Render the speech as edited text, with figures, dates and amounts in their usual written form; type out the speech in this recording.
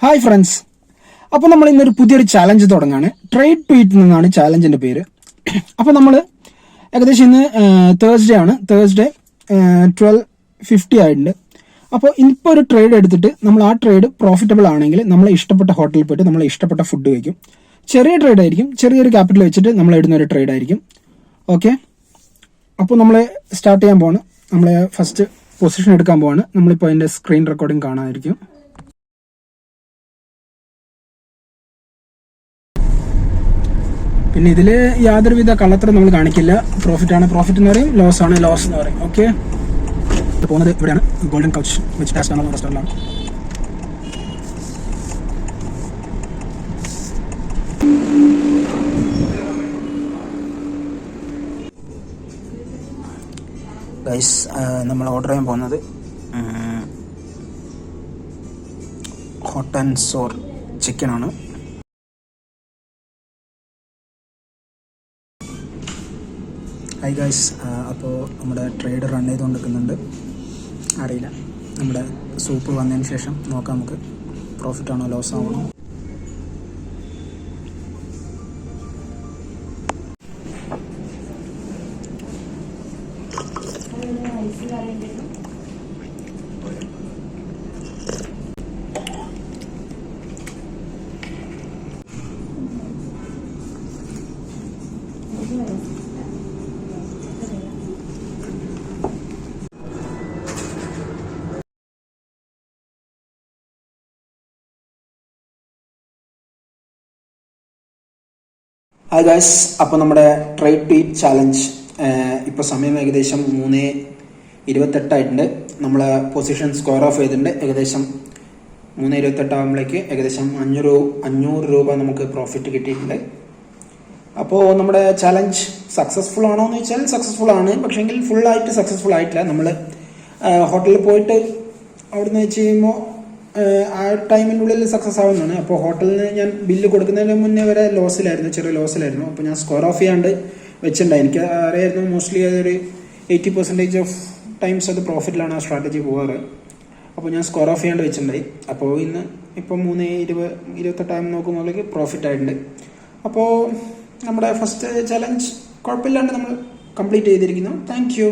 Hi friends, അപ്പോൾ നമ്മൾ ഇന്നൊരു പുതിയൊരു ചാലഞ്ച് തുടങ്ങാണ്. ട്രേഡ് ട്വീറ്റ് എന്നാണ് ചാലഞ്ചിന്റെ പേര്. അപ്പോൾ നമ്മൾ ഏകദേശം ഇന്ന് തേഴ്സ്ഡേ ആണ്. തേഴ്സ്ഡേ 12:50 ആയിട്ടുണ്ട്. അപ്പോൾ ഇപ്പോൾ ഒരു ട്രേഡ് എടുത്തിട്ട് നമ്മൾ ആ ട്രേഡ് പ്രോഫിറ്റബിൾ ആണെങ്കിൽ നമ്മളെ ഇഷ്ടപ്പെട്ട ഹോട്ടലിൽ പോയിട്ട് നമ്മളെ ഇഷ്ടപ്പെട്ട ഫുഡ് കഴിക്കും. ചെറിയ ട്രേഡ് ആയിരിക്കും, ചെറിയൊരു ക്യാപിറ്റൽ വെച്ചിട്ട് നമ്മൾ ഇടുന്ന ഒരു ട്രേഡ് ആയിരിക്കും. ഓക്കെ, അപ്പോൾ നമ്മൾ സ്റ്റാർട്ട് ചെയ്യാൻ പോവാണ്. നമ്മൾ ഫസ്റ്റ് പൊസിഷൻ എടുക്കാൻ പോവാണ്. നമ്മളിപ്പോൾ അതിൻ്റെ സ്ക്രീൻ റെക്കോർഡിംഗ് കാണാമായിരിക്കും. പിന്നെ ഇതിൽ യാതൊരുവിധ കള്ളത്തരം നമ്മൾ കാണിക്കില്ല. പ്രോഫിറ്റ് ആണ് പ്രോഫിറ്റ് എന്ന് പറയും, ലോസ് ആണ് ലോസ് എന്ന് പറയും. ഓക്കെ, പോകുന്നത് ഇവിടെയാണ്, ഗോൾഡൻ കൗച്ച് വെച്ച് ടാസ്റ്റ് ആണുള്ള റെസ്റ്റോറൻറ്റാണ്. ഗൈസ്, നമ്മൾ ഓർഡർ ചെയ്യാൻ പോകുന്നത് ഹോട്ട് ആൻഡ് സോർ ചിക്കനാണ്. ഹായ് ഗൈസ്, അപ്പോൾ നമ്മുടെ ട്രേഡ് റൺ ചെയ്തുകൊണ്ടിരിക്കുന്നുണ്ട്. അറിയില്ല, നമ്മുടെ സൂപ്പ് വന്നതിന് ശേഷം നോക്കാം നമുക്ക് പ്രോഫിറ്റ് ആണോ ലോസ് ആവണോ. ഹായ് ഗൈസ്, അപ്പോൾ നമ്മുടെ ട്രേഡ് ട്വീറ്റ് ചാലഞ്ച് ഇപ്പോൾ സമയം ഏകദേശം 3:28 നമ്മൾ പൊസിഷൻ സ്ക്വയർ ഓഫ് ചെയ്തിട്ടുണ്ട്. ഏകദേശം 3:28 ആകുമ്പോഴേക്ക് ഏകദേശം 500 രൂപ നമുക്ക് പ്രോഫിറ്റ് കിട്ടിയിട്ടുണ്ട്. അപ്പോൾ നമ്മുടെ ചാലഞ്ച് സക്സസ്ഫുൾ ആണോ എന്ന് വെച്ചാൽ സക്സസ്ഫുൾ ആണ്, പക്ഷേങ്കിൽ ഫുള്ളായിട്ട് സക്സസ്ഫുൾ ആയിട്ടില്ല. നമ്മൾ ഹോട്ടലിൽ പോയിട്ട് അവിടുന്ന് വെച്ച് കഴിയുമ്പോൾ ആ ടൈമിനുള്ളിൽ സക്സസ് ആവുന്നതാണ്. അപ്പോൾ ഹോട്ടലിന് ഞാൻ ബില്ല് കൊടുക്കുന്നതിന് മുന്നേ വരെ ലോസിലായിരുന്നു, ചെറിയ ലോസിലായിരുന്നു. അപ്പോൾ ഞാൻ സ്ക്വയർ ഓഫ് ചെയ്യാണ്ട് വെച്ചിട്ടുണ്ടായി. എനിക്ക് അറിയായിരുന്നു മോസ്റ്റ്ലി അതൊരു 80% ഓഫ് ടൈംസ് അത് പ്രോഫിറ്റിലാണ് ആ സ്ട്രാറ്റജി പോകാറ്. അപ്പോൾ ഞാൻ സ്ക്വയർ ഓഫ് ചെയ്യാണ്ട് വെച്ചിട്ടുണ്ടായി. അപ്പോൾ ഇപ്പോൾ 3:28 നോക്കുമ്പോഴേക്ക് പ്രോഫിറ്റ് ആയിട്ടുണ്ട്. അപ്പോൾ നമ്മുടെ ഫസ്റ്റ് ചലഞ്ച് കുഴപ്പമില്ലാണ്ട് നമ്മൾ കംപ്ലീറ്റ് ചെയ്തിരിക്കുന്നു. Thank you.